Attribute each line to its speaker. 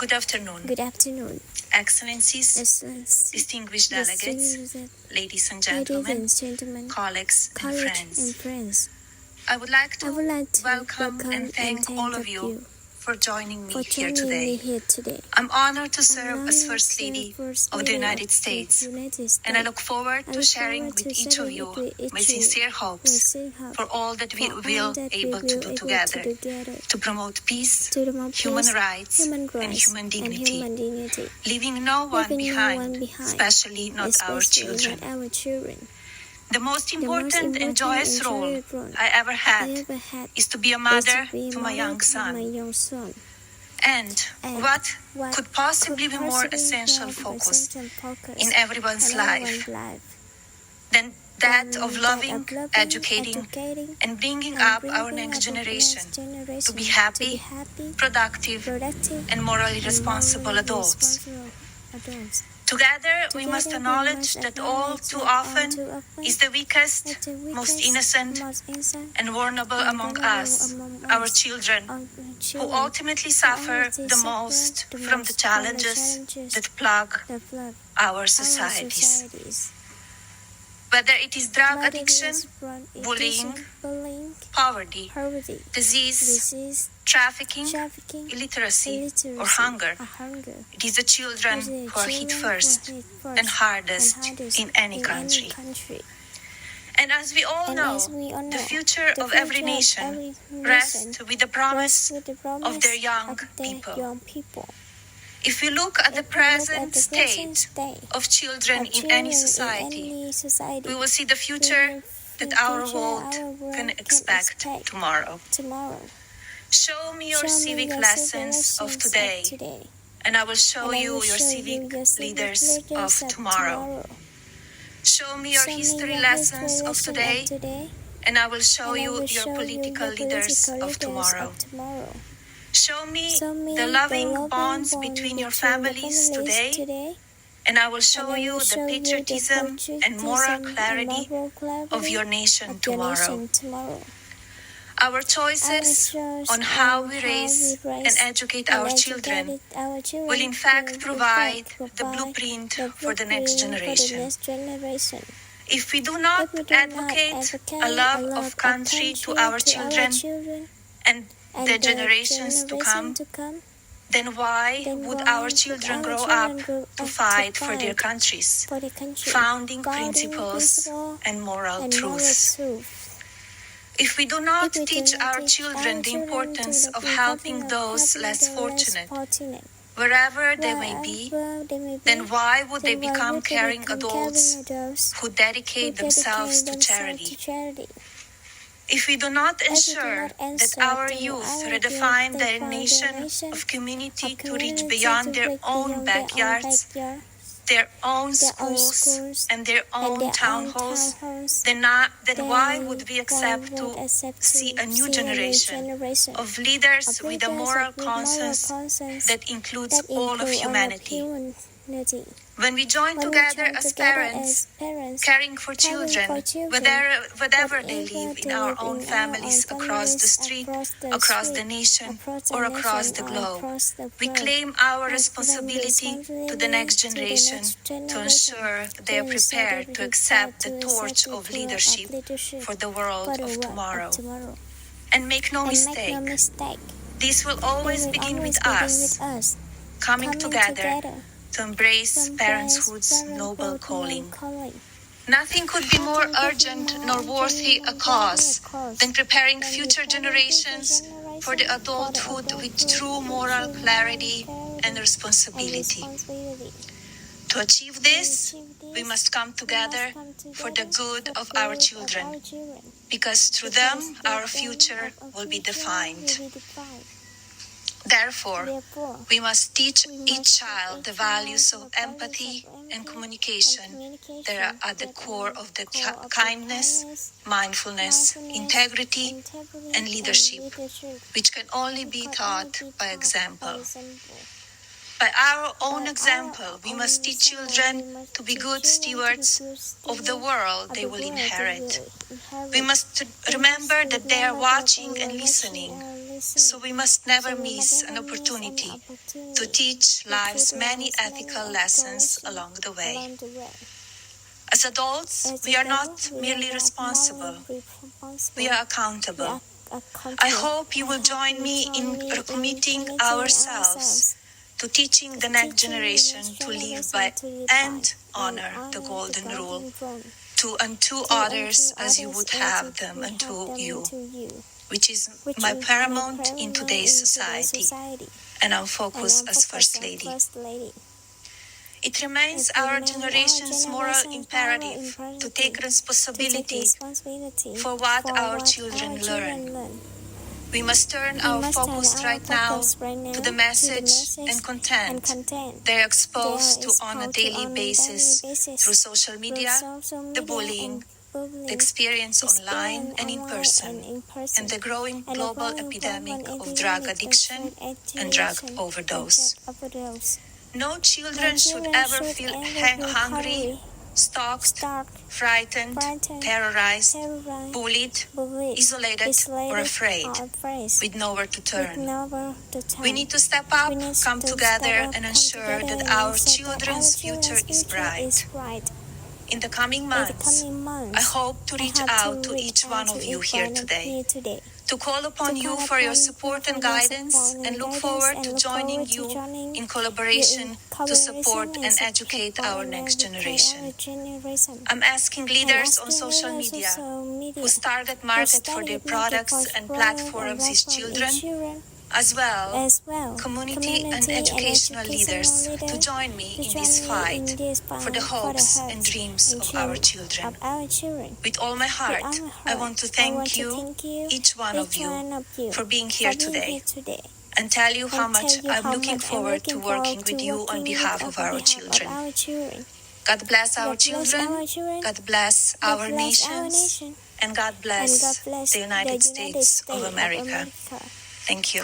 Speaker 1: Good afternoon,
Speaker 2: Good afternoon,
Speaker 1: Excellencies,
Speaker 2: Excellencies,
Speaker 1: distinguished delegates, ladies and gentlemen, colleagues and friends. I would like to welcome and thank all of you for joining me here today. I'm honored to serve as First Lady of the United States, and I look forward to sharing with each of you my sincere hopes for all that we will able to do together to promote peace, human rights, and human dignity, leaving no one behind, especially not our children. The most important and joyous role I ever had is to be a mother to my young son. And what could possibly be more essential focus in everyone's life than that of loving, educating, and bringing up our next generation to be happy, productive, and morally responsible adults. Together, we must acknowledge that all too often is the weakest, most innocent, and vulnerable among us, our children, who ultimately suffer the most from the challenges that plague our societies. Whether it is drug addiction, bullying, poverty, disease, trafficking, illiteracy, or hunger, it is the children who are hit first and hardest in any country. And as we all know, the future of every nation rests with the promise of their young people. If we look at the present state of children in any society, we will see the future that our world can expect tomorrow. Show me your civic lessons of today, and I will show you your civic leaders of tomorrow. Show me your history lessons of today, and I will show you your political leaders of tomorrow. Show me the loving bonds between your families today, and I will show you the patriotism and moral clarity of your nation tomorrow. Our choices on how we raise and educate our children will in fact provide the blueprint for the next generation. If we do not advocate a love of country to our children and the generations to come, then why would our children grow up to fight for their countries, founding principles, and moral truths? If we do not teach our children the importance of helping those less fortunate, wherever they may be, then why would they become caring adults who dedicate themselves to charity? If we do not ensure that our youth redefine their nation of community to reach beyond their own backyards, their own schools, and their own town halls, then why would we accept to see a new generation of leaders with a moral conscience that includes all of humanity? When we join together as parents, caring for children, wherever they live in our own families, across the street, across the nation, or across the globe, we claim our responsibility to the next generation to ensure they are prepared to accept the torch of leadership for the world of tomorrow. And make no mistake, this will always begin with us, coming together to embrace parenthood's noble calling. Nothing could be more urgent nor worthy a cause than preparing future generations for the adulthood with true moral clarity and responsibility. To achieve this, we must come together for the good of our children, because through them our future will be defined. Therefore, we must teach each child the values of empathy and communication that are at the core of the kindness, mindfulness, integrity, and leadership, which can only be taught by example. By our own example, we must teach children to be good stewards of the world they will inherit. We must remember that they are watching and listening, So we must never miss an opportunity to teach life's many ethical lessons along the way. As adults, we are not merely responsible, we are accountable. I hope you will join me in recommitting ourselves to teaching the next generation to live by and honor the golden rule, to unto others as you would have them unto you, which is my paramount in today's society, and our focus as First Lady. It remains our generation's moral imperative to take responsibility for what our children learn. We must turn our focus right now to the message and content they're exposed to on a daily basis through social media, the bullying, the experience online and in person, and the growing global epidemic of drug addiction and drug overdose. No children should ever feel hungry, stalked, frightened, terrorized, bullied, isolated, or afraid, with nowhere to turn. We need to step up, come together, and ensure that our children's future is bright. In the coming months, I hope to reach out to each one of you here today, to call upon you for your support and guidance, and look forward to joining you in collaboration to support and educate our next generation. I'm asking leaders on social media who started market for their products and platforms as children, as well community and educational leaders to join me in this fight for the hopes and dreams of our children. With all my heart, I want to thank you, each one of you, for being here today, and tell you how much I'm looking forward to working with you on behalf of our children. God bless our children, God bless our nations, and God bless the United States of America. Thank you.